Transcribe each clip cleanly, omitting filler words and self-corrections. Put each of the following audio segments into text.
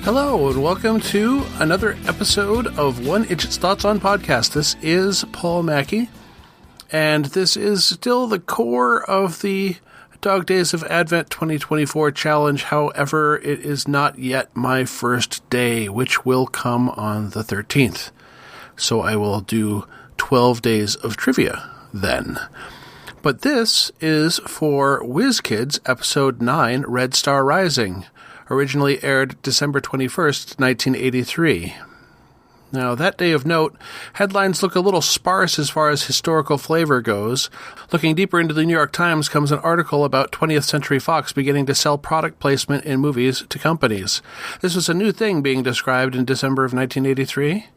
Hello, and welcome to another episode of One Idjit's Thoughts on Podcast. This is Paul Mackey, and this is still the core of the Dog Days of Advent 2024 challenge. However, it is not yet my first day, which will come on the 13th. So I will do 12 days of trivia then. But this is for Whiz Kids, Episode 9, Red Star Rising. Originally aired December 21st, 1983. Now, that day of note, headlines look a little sparse as far as historical flavor goes. Looking deeper into the New York Times comes an article about 20th Century Fox beginning to sell product placement in movies to companies. This was a new thing being described in December of 1983.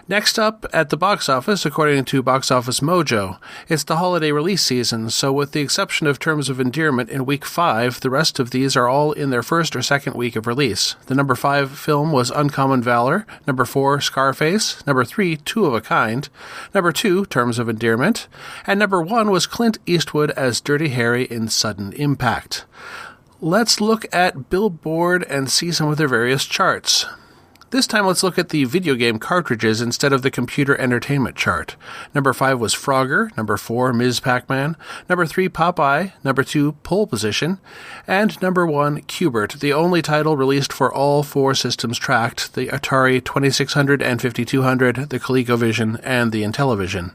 Next up at the box office, according to Box Office Mojo, it's the holiday release season, so with the exception of Terms of Endearment in week 5, the rest of these are all in their first or second week of release. The number 5 film was Uncommon Valor, number 4, Scarface, number 3, Two of a Kind, number 2, Terms of Endearment, and number 1 was Clint Eastwood as Dirty Harry in Sudden Impact. Let's look at Billboard and see some of their various charts. This time, let's look at the video game cartridges instead of the computer entertainment chart. Number 5 was Frogger, number 4, Ms. Pac-Man, number 3, Popeye, number 2, Pole Position, and number 1, Q*bert, the only title released for all 4 systems tracked, the Atari 2600 and 5200, the ColecoVision, and the Intellivision.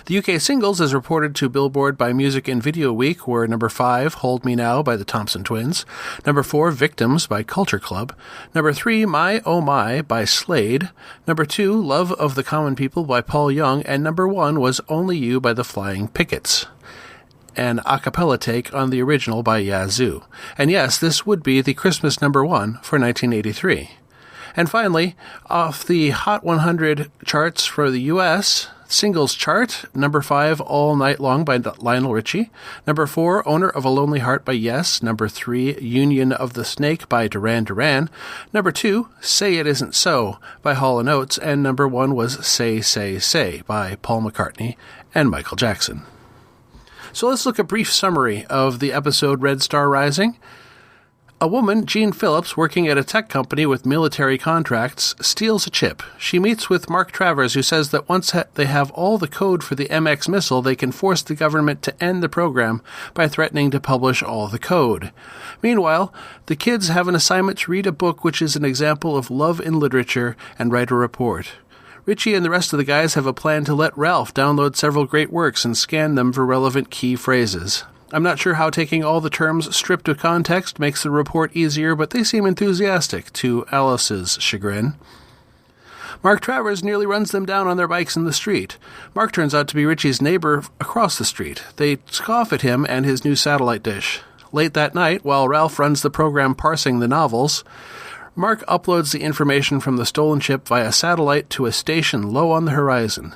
The UK singles, as reported to Billboard by Music and Video Week, were number 5, Hold Me Now by the Thompson Twins, number 4, Victims by Culture Club, number 3, My Oh My by Slade, number 2, Love of the Common People by Paul Young, and number 1 was Only You by the Flying Pickets. An a cappella take on the original by Yazoo. And yes, this would be the Christmas number 1 for 1983. And finally, off the Hot 100 charts for the US, singles chart, number 5, All Night Long by Lionel Richie, number 4, Owner of a Lonely Heart by Yes, number 3, Union of the Snake by Duran Duran, number 2, Say It Isn't So by Hall & Oates, and number 1 was Say, Say, Say by Paul McCartney and Michael Jackson. So let's look at a brief summary of the episode Red Star Rising. A woman, Jean Phillips, working at a tech company with military contracts, steals a chip. She meets with Mark Travers, who says that once they have all the code for the MX missile, they can force the government to end the program by threatening to publish all the code. Meanwhile, the kids have an assignment to read a book which is an example of love in literature and write a report. Richie and the rest of the guys have a plan to let Ralph download several great works and scan them for relevant key phrases. I'm not sure how taking all the terms stripped of context makes the report easier, but they seem enthusiastic, to Alice's chagrin. Mark Travers nearly runs them down on their bikes in the street. Mark turns out to be Richie's neighbor across the street. They scoff at him and his new satellite dish. Late that night, while Ralph runs the program parsing the novels, Mark uploads the information from the stolen chip via satellite to a station low on the horizon.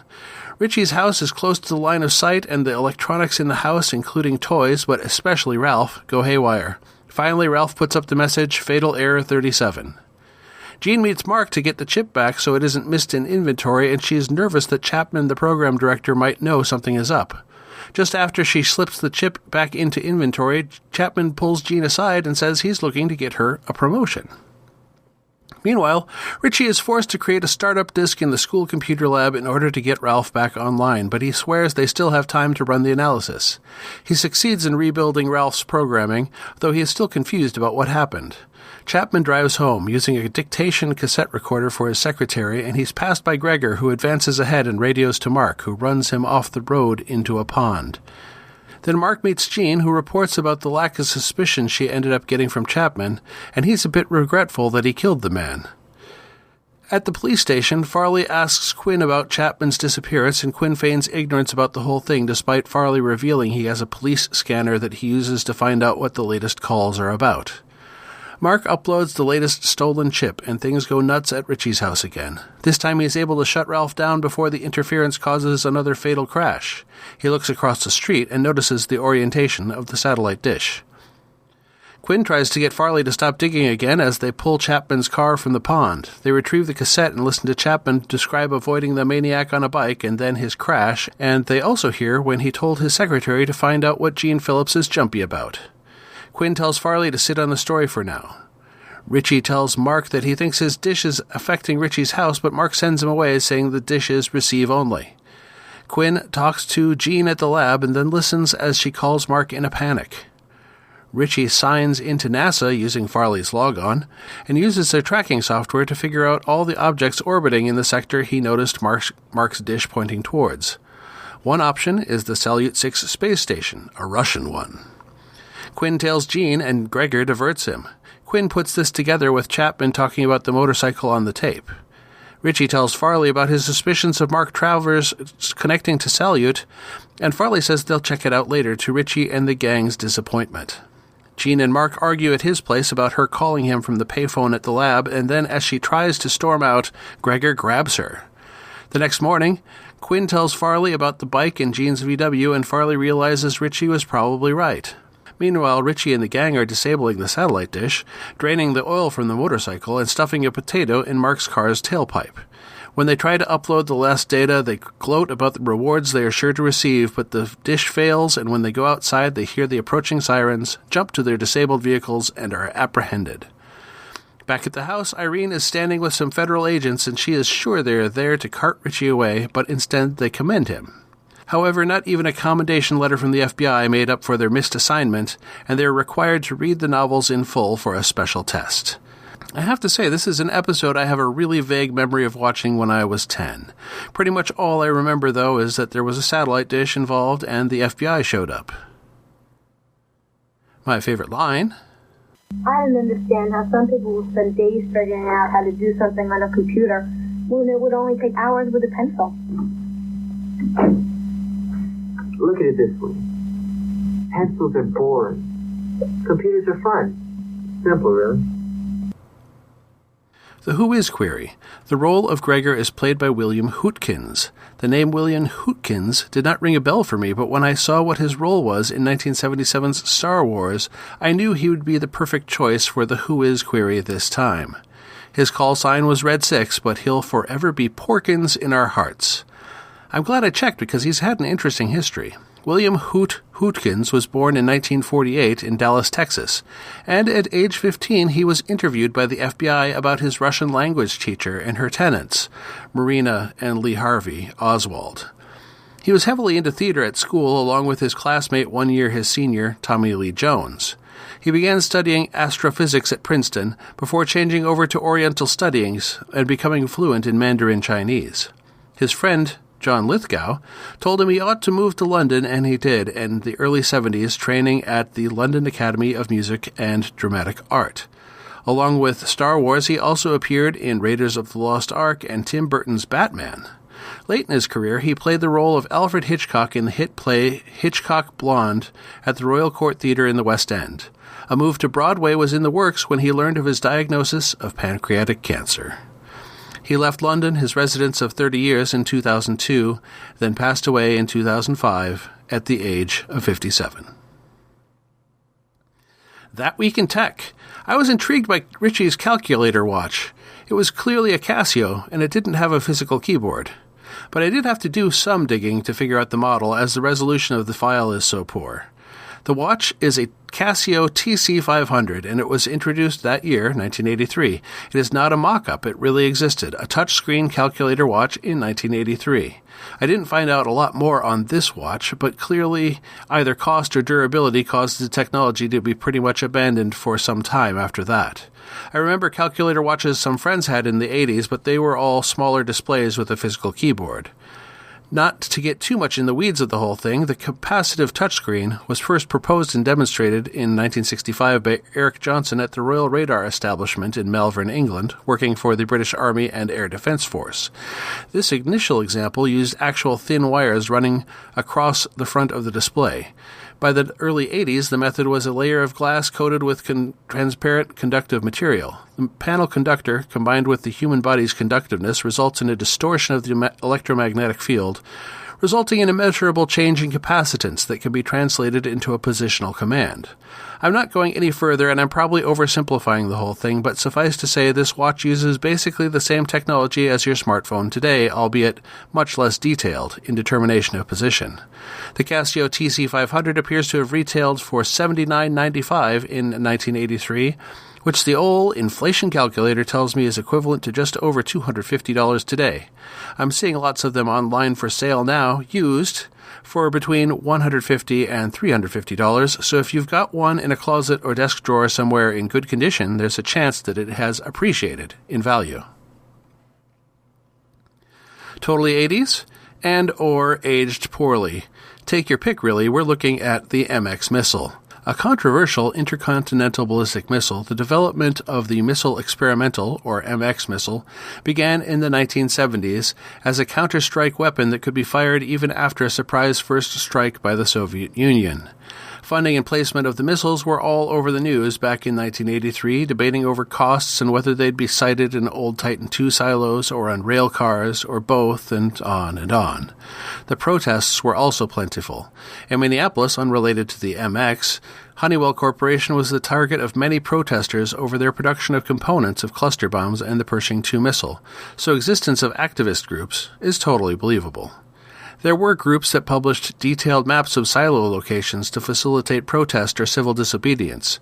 Richie's house is close to the line of sight, and the electronics in the house, including toys, but especially Ralph, go haywire. Finally, Ralph puts up the message, Fatal Error 37. Jean meets Mark to get the chip back so it isn't missed in inventory, and she is nervous that Chapman, the program director, might know something is up. Just after she slips the chip back into inventory, Chapman pulls Jean aside and says he's looking to get her a promotion. Meanwhile, Richie is forced to create a startup disk in the school computer lab in order to get Ralph back online, but he swears they still have time to run the analysis. He succeeds in rebuilding Ralph's programming, though he is still confused about what happened. Chapman drives home, using a dictation cassette recorder for his secretary, and he's passed by Gregor, who advances ahead and radios to Mark, who runs him off the road into a pond. Then Mark meets Jean, who reports about the lack of suspicion she ended up getting from Chapman, and he's a bit regretful that he killed the man. At the police station, Farley asks Quinn about Chapman's disappearance, and Quinn feigns ignorance about the whole thing, despite Farley revealing he has a police scanner that he uses to find out what the latest calls are about. Mark uploads the latest stolen chip, and things go nuts at Richie's house again. This time he is able to shut Ralph down before the interference causes another fatal crash. He looks across the street and notices the orientation of the satellite dish. Quinn tries to get Farley to stop digging again as they pull Chapman's car from the pond. They retrieve the cassette and listen to Chapman describe avoiding the maniac on a bike and then his crash, and they also hear when he told his secretary to find out what Jean Phillips is jumpy about. Quinn tells Farley to sit on the story for now. Richie tells Mark that he thinks his dish is affecting Richie's house, but Mark sends him away, saying the dishes receive only. Quinn talks to Jean at the lab and then listens as she calls Mark in a panic. Richie signs into NASA using Farley's logon and uses their tracking software to figure out all the objects orbiting in the sector he noticed Mark's dish pointing towards. One option is the Salyut 6 space station, a Russian one. Quinn tells Jean, and Gregor diverts him. Quinn puts this together with Chapman talking about the motorcycle on the tape. Richie tells Farley about his suspicions of Mark Travers connecting to Salyut, and Farley says they'll check it out later, to Richie and the gang's disappointment. Jean and Mark argue at his place about her calling him from the payphone at the lab, and then as she tries to storm out, Gregor grabs her. The next morning, Quinn tells Farley about the bike and Jean's VW, and Farley realizes Richie was probably right. Meanwhile, Richie and the gang are disabling the satellite dish, draining the oil from the motorcycle, and stuffing a potato in Mark's car's tailpipe. When they try to upload the last data, they gloat about the rewards they are sure to receive, but the dish fails, and when they go outside, they hear the approaching sirens, jump to their disabled vehicles, and are apprehended. Back at the house, Irene is standing with some federal agents, and she is sure they are there to cart Richie away, but instead they commend him. However, not even a commendation letter from the FBI made up for their missed assignment, and they are required to read the novels in full for a special test. I have to say, this is an episode I have a really vague memory of watching when I was 10. Pretty much all I remember, though, is that there was a satellite dish involved and the FBI showed up. My favorite line: I don't understand how some people will spend days figuring out how to do something on a computer when it would only take hours with a pencil. Look at it this way. Pencils are boring. Computers are fun. Simple, really. The Who Is query. The role of Gregor is played by William Hootkins. The name William Hootkins did not ring a bell for me, but when I saw what his role was in 1977's Star Wars, I knew he would be the perfect choice for the Who Is query this time. His call sign was Red 6, but he'll forever be Porkins in our hearts. I'm glad I checked because he's had an interesting history. William Hootkins was born in 1948 in Dallas, Texas, and at age 15 he was interviewed by the FBI about his Russian language teacher and her tenants, Marina and Lee Harvey Oswald. He was heavily into theater at school, along with his classmate 1 year his senior, Tommy Lee Jones. He began studying astrophysics at Princeton before changing over to Oriental studies and becoming fluent in Mandarin Chinese. His friend, John Lithgow, told him he ought to move to London, and he did, in the early 70s, training at the London Academy of Music and Dramatic Art. Along with Star Wars, he also appeared in Raiders of the Lost Ark and Tim Burton's Batman. Late in his career, he played the role of Alfred Hitchcock in the hit play Hitchcock Blonde at the Royal Court Theatre in the West End. A move to Broadway was in the works when he learned of his diagnosis of pancreatic cancer. He left London, his residence of 30 years, in 2002, then passed away in 2005 at the age of 57. That week in tech, I was intrigued by Richie's calculator watch. It was clearly a Casio, and it didn't have a physical keyboard. But I did have to do some digging to figure out the model, as the resolution of the file is so poor. The watch is a Casio TC500, and it was introduced that year, 1983. It is not a mock-up. It really existed, a touchscreen calculator watch in 1983. I didn't find out a lot more on this watch, but clearly either cost or durability caused the technology to be pretty much abandoned for some time after that. I remember calculator watches some friends had in the 80s, but they were all smaller displays with a physical keyboard. Not to get too much in the weeds of the whole thing, the capacitive touchscreen was first proposed and demonstrated in 1965 by Eric Johnson at the Royal Radar Establishment in Malvern, England, working for the British Army and Air Defence Force. This initial example used actual thin wires running across the front of the display. By the early 80s, the method was a layer of glass coated with transparent conductive material. The panel conductor, combined with the human body's conductiveness, results in a distortion of the electromagnetic field, resulting in a measurable change in capacitance that can be translated into a positional command. I'm not going any further, and I'm probably oversimplifying the whole thing, but suffice to say this watch uses basically the same technology as your smartphone today, albeit much less detailed in determination of position. The Casio TC500 appears to have retailed for $79.95 in 1983, which the old inflation calculator tells me is equivalent to just over $250 today. I'm seeing lots of them online for sale now, used, for between $150 and $350, so if you've got one in a closet or desk drawer somewhere in good condition, there's a chance that it has appreciated in value. Totally 80s and or aged poorly. Take your pick, really. We're looking at the MX missile. A controversial intercontinental ballistic missile, the development of the Missile Experimental, or MX missile, began in the 1970s as a counter-strike weapon that could be fired even after a surprise first strike by the Soviet Union. Funding and placement of the missiles were all over the news back in 1983, debating over costs and whether they'd be sited in old Titan II silos or on rail cars or both, and on and on. The protests were also plentiful. In Minneapolis, unrelated to the MX, Honeywell Corporation was the target of many protesters over their production of components of cluster bombs and the Pershing II missile, so existence of activist groups is totally believable. There were groups that published detailed maps of silo locations to facilitate protest or civil disobedience.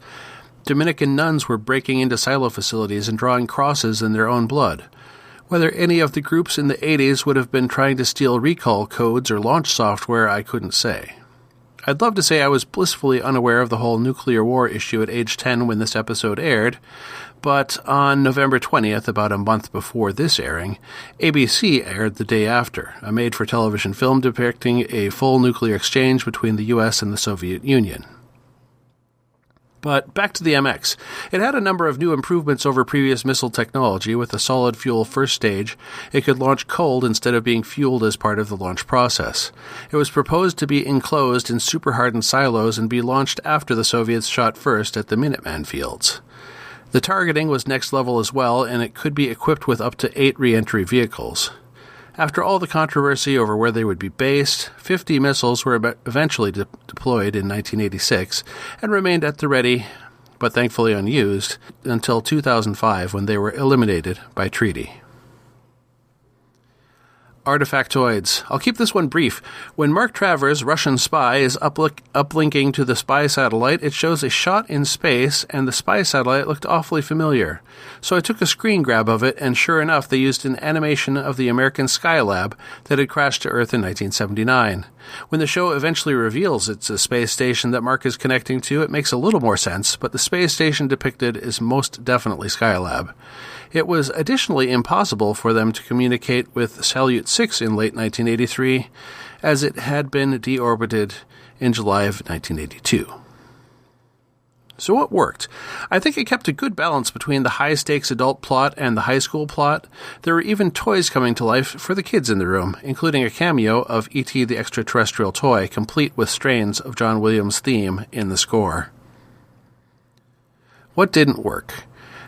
Dominican nuns were breaking into silo facilities and drawing crosses in their own blood. Whether any of the groups in the 80s would have been trying to steal recall codes or launch software, I couldn't say. I'd love to say I was blissfully unaware of the whole nuclear war issue at age 10 when this episode aired, but on November 20th, about a month before this airing, ABC aired the day after, a made-for-television film depicting a full nuclear exchange between the U.S. and the Soviet Union. But back to the MX. It had a number of new improvements over previous missile technology. With a solid fuel first stage, it could launch cold instead of being fueled as part of the launch process. It was proposed to be enclosed in super-hardened silos and be launched after the Soviets shot first at the Minuteman fields. The targeting was next level as well, and it could be equipped with up to 8 re-entry vehicles. After all the controversy over where they would be based, 50 missiles were eventually deployed in 1986 and remained at the ready, but thankfully unused, until 2005 when they were eliminated by treaty. Artifactoids. I'll keep this one brief. When Mark Travers, Russian spy, is uplinking to the spy satellite, it shows a shot in space, and the spy satellite looked awfully familiar. So I took a screen grab of it, and sure enough, they used an animation of the American Skylab that had crashed to Earth in 1979. When the show eventually reveals it's a space station that Mark is connecting to, it makes a little more sense, but the space station depicted is most definitely Skylab. It was additionally impossible for them to communicate with Salyut 6 in late 1983, as it had been deorbited in July of 1982. So what worked? I think it kept a good balance between the high-stakes adult plot and the high school plot. There were even toys coming to life for the kids in the room, including a cameo of E.T. the Extraterrestrial toy, complete with strains of John Williams' theme in the score. What didn't work?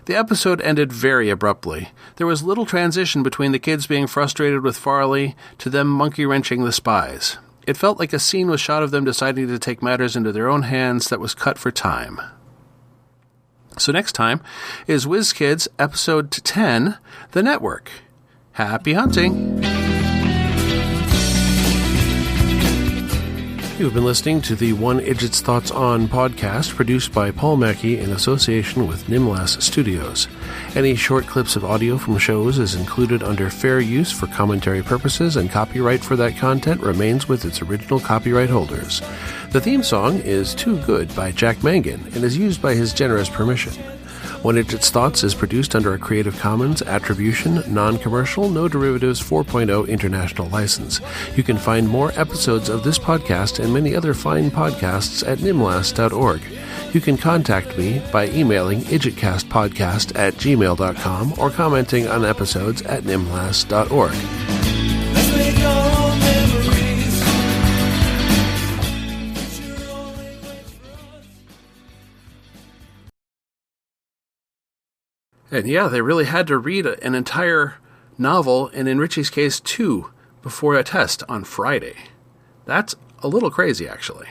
The episode ended very abruptly. There was little transition between the kids being frustrated with Farley to them monkey-wrenching the spies. It felt like a scene was shot of them deciding to take matters into their own hands that was cut for time. So next time is Whiz Kids episode 10, The Network. Happy hunting! You've been listening to the One Idjit's Thoughts On podcast, produced by Paul Mackey in association with Nimlas Studios. Any short clips of audio from shows is included under fair use for commentary purposes, and copyright for that content remains with its original copyright holders. The theme song is Too Good by Jack Mangan and is used by his generous permission. One Idjit's Thoughts is produced under a Creative Commons Attribution, Non-Commercial, No Derivatives 4.0 International License. You can find more episodes of this podcast and many other fine podcasts at nimlas.org. You can contact me by emailing idjitcastpodcast@gmail.com or commenting on episodes at nimlas.org. And yeah, they really had to read an entire novel, and in Richie's case, 2, before a test on Friday. That's a little crazy, actually.